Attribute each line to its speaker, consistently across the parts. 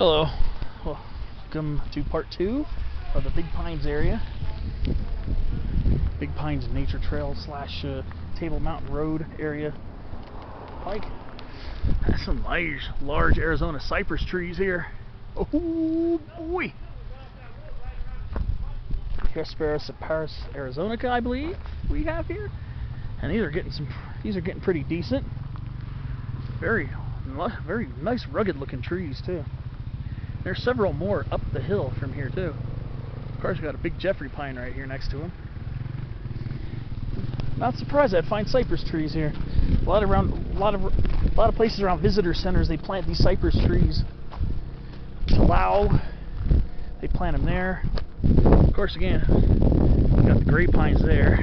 Speaker 1: Hello, welcome to part 2 of the Big Pines area. Big Pines Nature Trail slash Table Mountain Road area hike. That's some nice large Arizona cypress trees here. Oh boy! Hesperus arizonica, I believe we have here, and these are getting pretty decent. Very nice rugged looking trees too. There's several more up the hill from here too. Of course, we got a big Jeffrey pine right here next to him. Not surprised I'd find cypress trees here. A lot of places around visitor centers, they plant these cypress trees. Powell, they plant them there. Of course, again, we got the great pines there.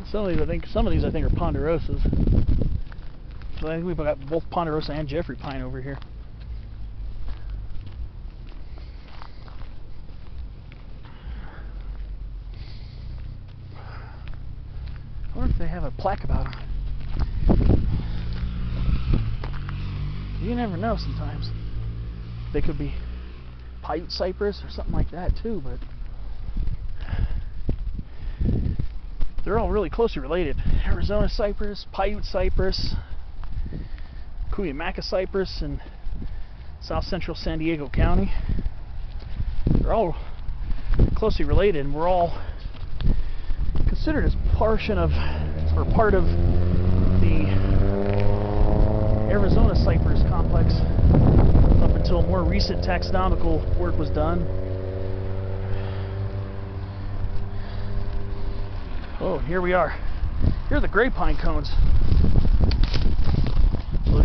Speaker 1: Some of these I think are ponderosas. So I think we've got both ponderosa and Jeffrey pine over here. I wonder if they have a plaque about them. You never know sometimes. They could be Paiute cypress or something like that too, but they're all really closely related. Arizona cypress, Paiute cypress, Cuyamaca cypress in south central San Diego County. They're all closely related, and we're all considered as part of the Arizona cypress complex up until more recent taxonomical work was done. Oh, here we are. Here are the gray pine cones. So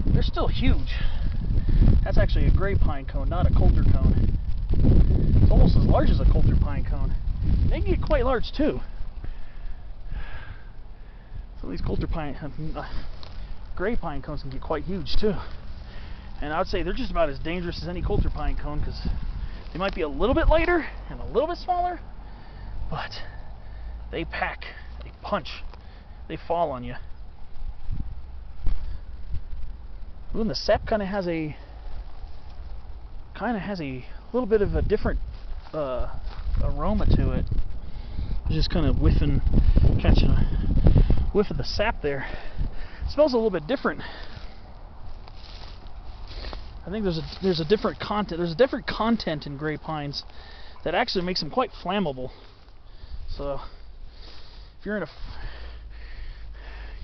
Speaker 1: they're still huge. That's actually a gray pine cone, not a coulter cone. It's almost as large as a coulter pine cone. They can get quite large too. Some of these gray pine cones can get quite huge too. And I would say they're just about as dangerous as any coulter pine cone, because they might be a little bit lighter and a little bit smaller, but they pack, they punch, they fall on you. Ooh, and the sap kind of has a little bit of a different aroma to it. Just kind of catching a whiff of the sap there. It smells a little bit different. I think there's a different content. There's a different content in gray pines that actually makes them quite flammable. So if you're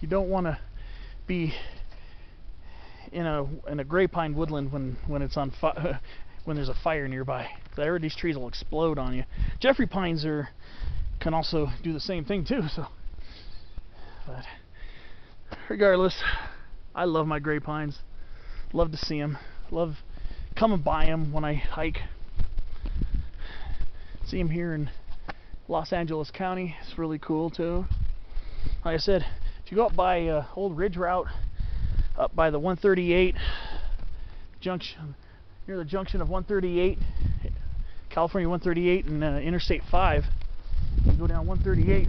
Speaker 1: you don't want to be in a gray pine woodland when it's on fire, when there's a fire nearby. I heard these trees will explode on you. Jeffrey pines can also do the same thing too. So, but regardless, I love my gray pines. Love to see them. Love coming by them when I hike. See them here in Los Angeles County. It's really cool too. Like I said, if you go up by Old Ridge Route, up by the 138 junction, near the junction of 138, California 138 and Interstate 5, you go down 138,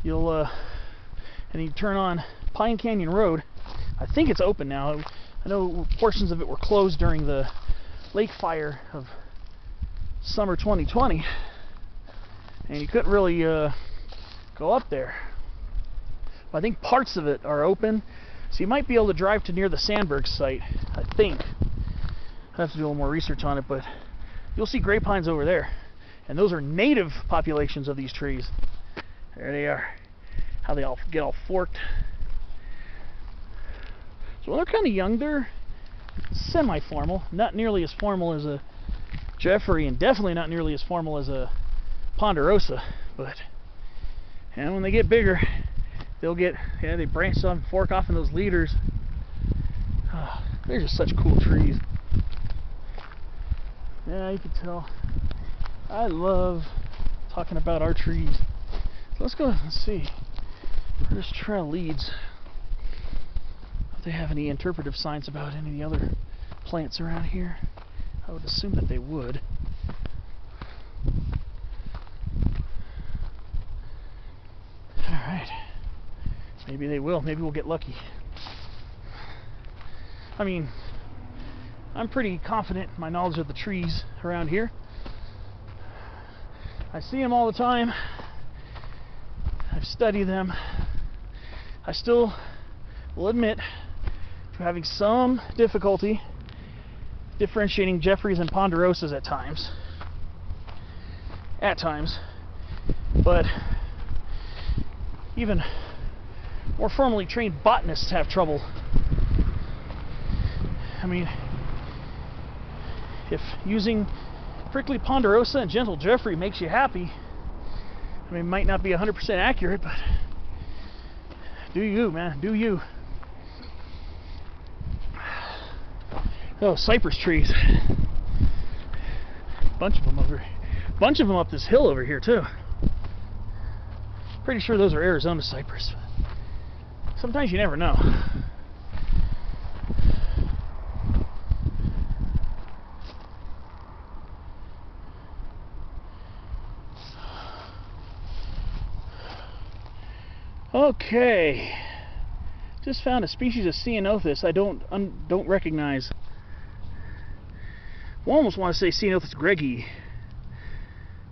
Speaker 1: and you turn on Pine Canyon Road. I think it's open now. I know portions of it were closed during the lake fire of summer 2020, and you couldn't really go up there. But I think parts of it are open, so you might be able to drive to near the Sandberg site, I think. I have to do a little more research on it, but you'll see gray pines over there, and those are native populations of these trees. There they are. How they all get all forked. So when they're kind of young, they're semi-formal, not nearly as formal as a Jeffrey, and definitely not nearly as formal as a ponderosa. But and when they get bigger, they branch off and fork off in those leaders. Oh, they're just such cool trees. Yeah, you can tell. I love talking about our trees. So let's go and see where this trail leads. If they have any interpretive signs about any of the other plants around here. I would assume that they would. Alright. Maybe they will. Maybe we'll get lucky. I mean, I'm pretty confident in my knowledge of the trees around here. I see them all the time. I've studied them. I still will admit to having some difficulty differentiating Jeffreys and ponderosas at times. But even more formally trained botanists have trouble. I mean, if using prickly ponderosa and gentle Jeffrey makes you happy, I mean, it might not be 100% accurate, but do you, man, do you. Oh, cypress trees. Bunch of them up this hill over here too. Pretty sure those are Arizona cypress. Sometimes you never know. Okay, just found a species of Ceanothus I don't recognize. I almost want to say Ceanothus greggii,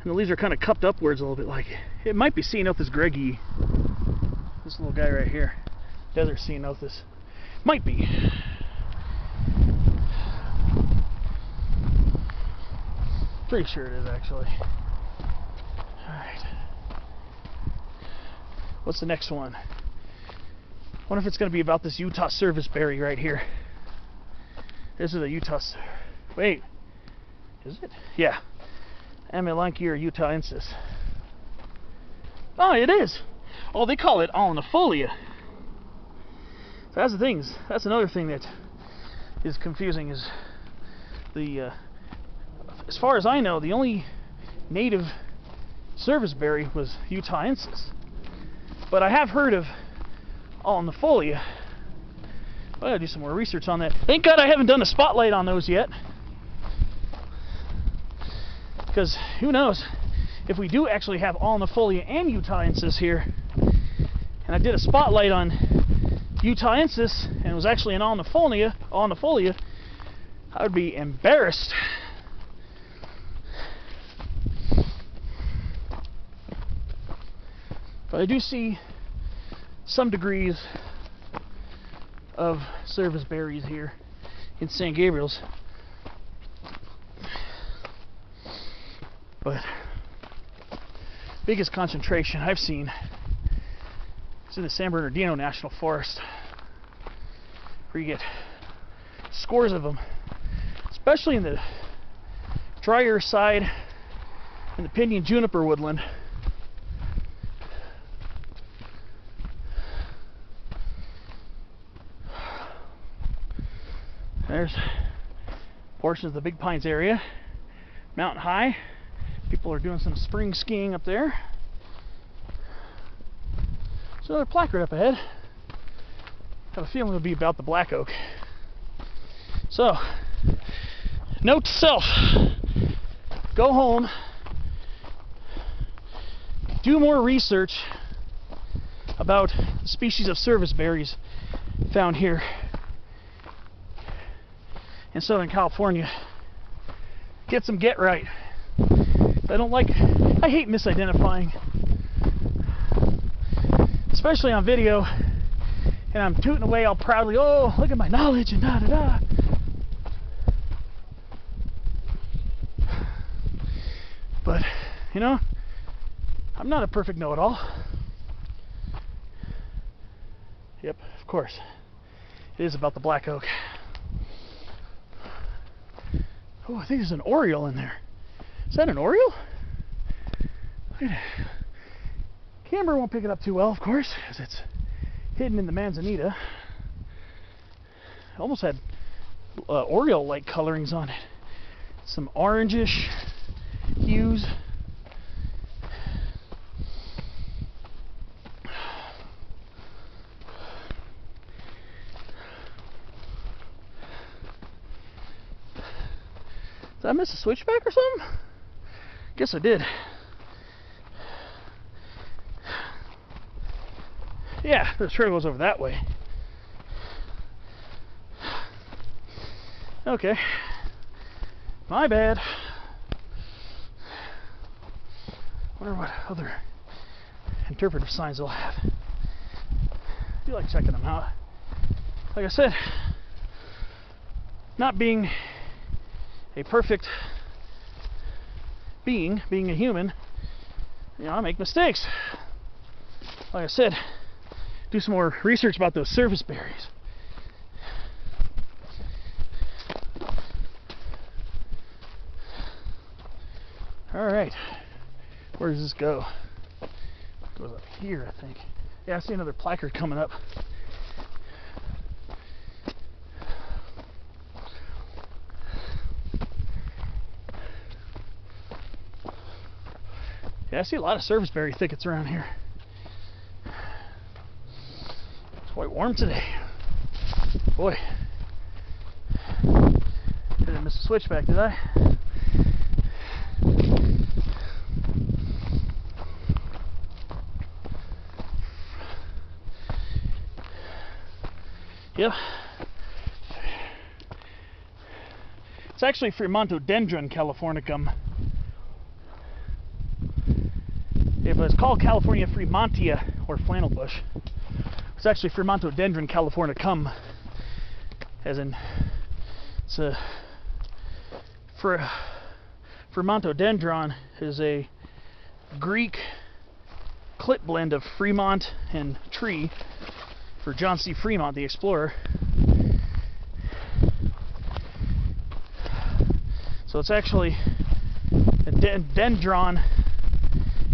Speaker 1: and the leaves are kind of cupped upwards a little bit like it. It might be Ceanothus greggii. This little guy right here, desert Ceanothus, might be. Pretty sure it is actually. All right. What's the next one? I wonder if it's going to be about this Utah serviceberry right here. This is a Utah. Wait, is it? Yeah. Amelanchier utahensis. Oh, it is. Oh, they call it alnifolia. That's the thing. That's another thing that is confusing. Is the as far as I know, the only native serviceberry was utahensis. But I have heard of alnifolia. I gotta do some more research on that. Thank God I haven't done a spotlight on those yet. Because who knows if we do actually have alnifolia and utahensis here. And I did a spotlight on utahensis and it was actually an alnifolia, I would be embarrassed. But I do see some degrees of serviceberries here in St. Gabriel's. But biggest concentration I've seen is in the San Bernardino National Forest, where you get scores of them, especially in the drier side in the pinyon juniper woodland. There's portions of the Big Pines area, Mountain High. People are doing some spring skiing up there. There's another placard up ahead. I have a feeling it'll be about the black oak. So, note to self: go home, do more research about the species of serviceberries found here in Southern California. Get some get right. I hate misidentifying, especially on video, and I'm tooting away all proudly, oh, look at my knowledge and da da da. But, you know, I'm not a perfect know-it-all. Yep, of course, it is about the black oak. Oh, I think there's an oriole in there. Is that an oriole? Camera won't pick it up too well, of course, because it's hidden in the manzanita. It almost had oriole-like colorings on it. Some orangish hues. Did I miss a switchback or something? Guess I did. Yeah, the trail goes over that way. Okay. My bad. Wonder what other interpretive signs they'll have. I do like checking them out. Like I said, not being a perfect being a human, you know, I make mistakes. Like I said, do some more research about those surface berries. Alright, where does this go? It goes up here, I think. Yeah, I see another placard coming up. Yeah, I see a lot of surfaceberry thickets around here. It's quite warm today. Boy. Didn't miss a switchback, did I? Yep. It's actually Fremontodendron californicum. Yeah, but it's called California Fremontia, or flannel bush. It's actually Fremontodendron californicum, as in it's a Fremontodendron is a Greek clit blend of Fremont and tree for John C. Fremont, the explorer. So it's actually a dendron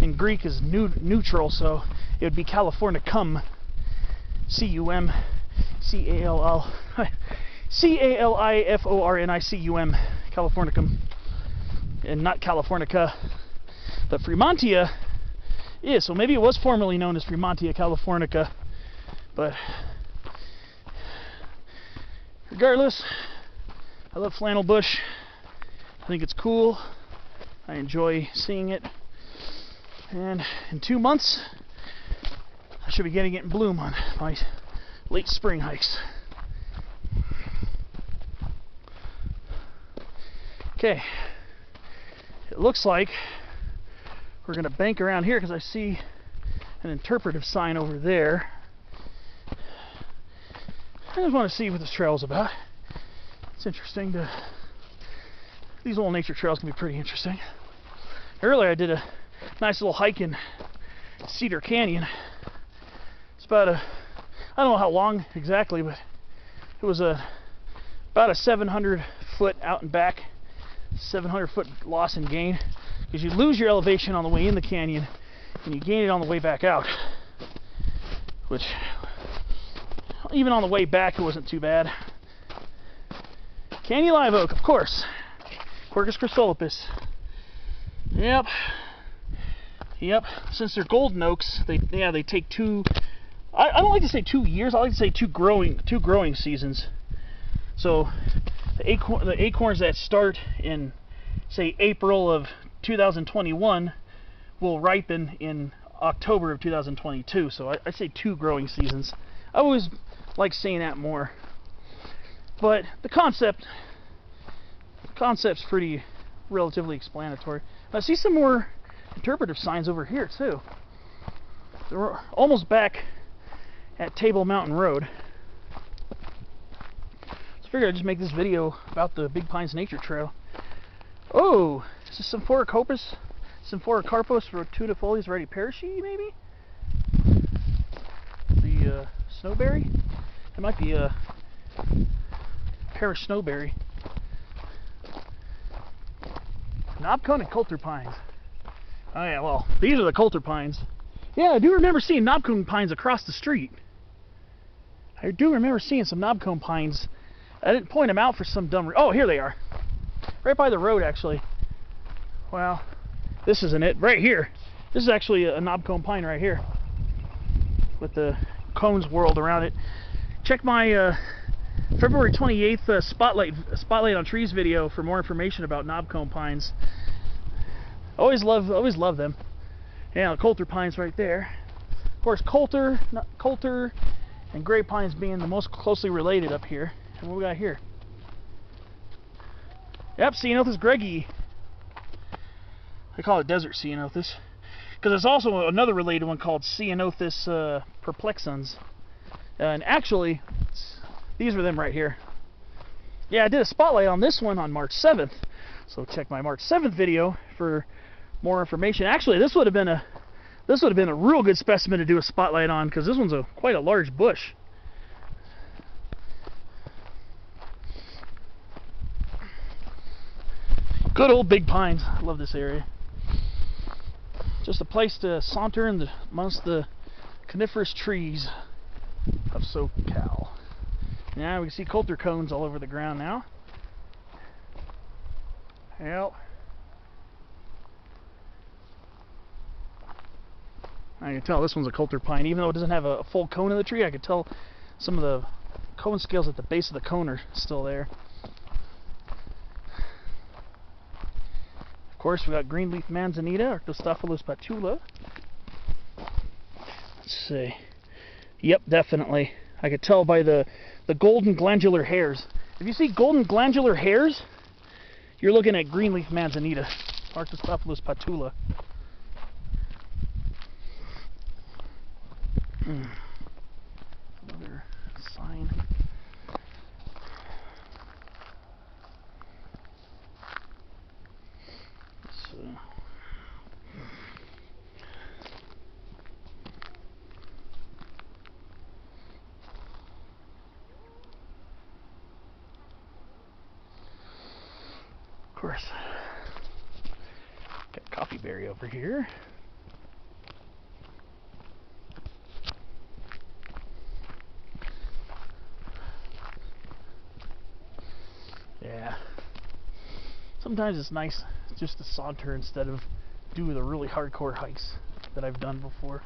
Speaker 1: in Greek is neutral, so it would be Californicum, C-U-M, C-A-L-L, C-A-L-I-F-O-R-N-I-C-U-M, Californicum, and not Californica. But Fremontia is, so maybe it was formerly known as Fremontia californica, but regardless, I love flannel bush. I think it's cool. I enjoy seeing it. And in 2 months, I should be getting it in bloom on my late spring hikes. Okay, it looks like we're going to bank around here because I see an interpretive sign over there. I just want to see what this trail is about. It's interesting to... These little nature trails can be pretty interesting. Earlier I did a nice little hike in Cedar Canyon. It's about a... I don't know how long exactly, but it was about a 700 foot out and back, 700 foot loss and gain. Because you lose your elevation on the way in the canyon, and you gain it on the way back out. Which... even on the way back, it wasn't too bad. Canyon live oak, of course. Quercus chrysolipus. Yep. Yep. Since they're golden oaks, they take two. I don't like to say 2 years. I like to say two growing seasons. So the acorns that start in, say, April of 2021 will ripen in October of 2022. So I say 2 growing seasons. I always like saying that more, but the concept's pretty relatively explanatory. I see some more interpretive signs over here too. We're almost back at Table Mtn Rd. So I figured I'd just make this video about the Big Pines Nature Trail. Oh, is this Symphoricarpus rotundifolius retiperci, maybe? The snowberry? It might be a parish snowberry. Knobcone and coulter pines. Oh yeah, well, these are the coulter pines. Yeah, I do remember seeing knobcone pines across the street. I do remember seeing some knobcone pines. I didn't point them out for some dumb reason. Oh, here they are. Right by the road, actually. Wow. This isn't it. Right here. This is actually a knobcone pine right here, with the cones whirled around it. Check my February 28th spotlight on trees video for more information about knobcone pines. Always love them. Yeah, coulter pines right there. Of course, coulter and gray pines being the most closely related up here. And what we got here? Yep, Ceanothus greggii. I call it desert Ceanothus. Because there's also another related one called Ceanothus perplexans. And actually, these are them right here. Yeah, I did a spotlight on this one on March 7th. So check my March 7th video for more information. Actually, this would have been a real good specimen to do a spotlight on, because this one's quite a large bush. Good old big pines. I love this area. Just a place to saunter amongst the coniferous trees of SoCal. Now we can see coulter cones all over the ground now. Yep. I can tell this one's a coulter pine, even though it doesn't have a full cone in the tree. I can tell some of the cone scales at the base of the cone are still there. Of course, we got greenleaf manzanita, Arctostaphylos patula. Let's see. Yep, definitely. I could tell by the golden glandular hairs. If you see golden glandular hairs, you're looking at greenleaf manzanita, Arctostaphylos patula. Another sign. Of course, got coffee berry over here. Yeah, sometimes it's nice just to saunter instead of do the really hardcore hikes that I've done before.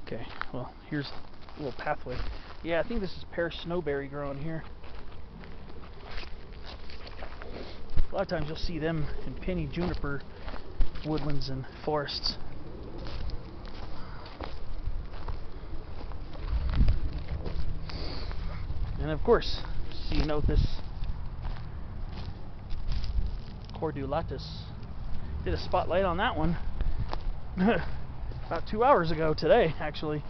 Speaker 1: Okay, well, here's a little pathway. Yeah, I think this is pear snowberry growing here. A lot of times you'll see them in pinny juniper woodlands and forests. And of course, Ceanothus cordulatus. Did a spotlight on that one about 2 hours ago today, actually.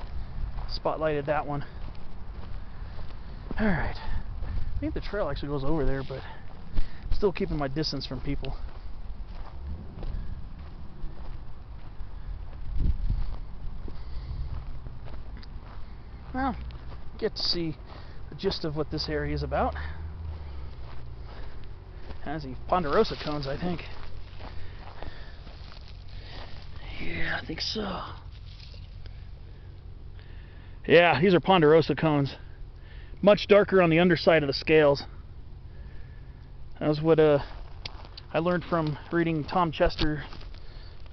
Speaker 1: Spotlighted that one. Alright. I think the trail actually goes over there, but I'm still keeping my distance from people. Well, get to see the gist of what this area is about. Has the ponderosa cones, I think. Yeah, I think so. Yeah, these are ponderosa cones. Much darker on the underside of the scales. That was what I learned from reading Tom Chester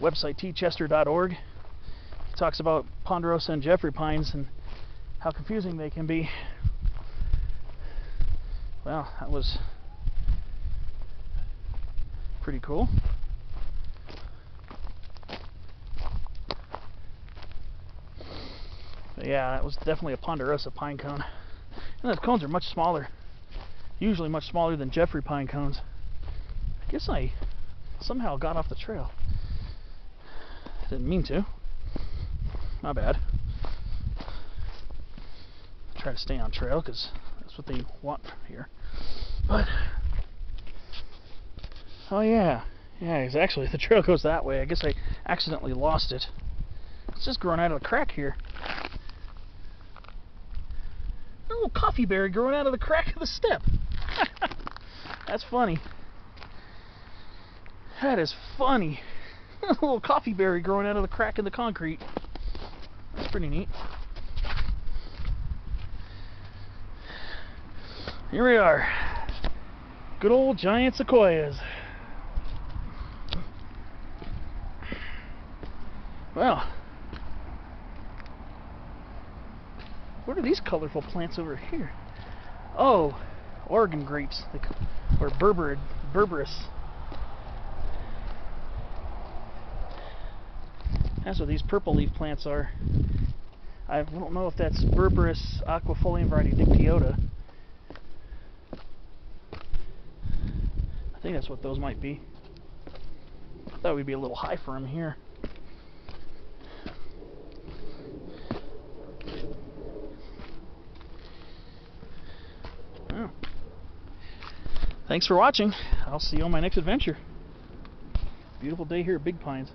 Speaker 1: website, tchester.org. He talks about ponderosa and Jeffrey pines and how confusing they can be. Well, that was pretty cool. But yeah, that was definitely a ponderosa pine cone. And those cones are much smaller. Usually much smaller than Jeffrey pine cones. I guess I somehow got off the trail. Didn't mean to. My bad. Try to stay on trail because that's what they want here. But oh yeah, it's actually the trail goes that way. I guess I accidentally lost it. It's just growing out of the crack here. A little coffee berry growing out of the crack of the step. That's funny. That is funny. A little coffee berry growing out of the crack in the concrete. That's pretty neat. Here we are. Good old giant sequoias. Well, what are these colorful plants over here? Oh, Oregon grapes, or berberis. That's what these purple leaf plants are. I don't know if that's Berberis aquifolium variety dictyota. I think that's what those might be. I thought we'd be a little high for them here. Well, thanks for watching. I'll see you on my next adventure. Beautiful day here at Big Pines.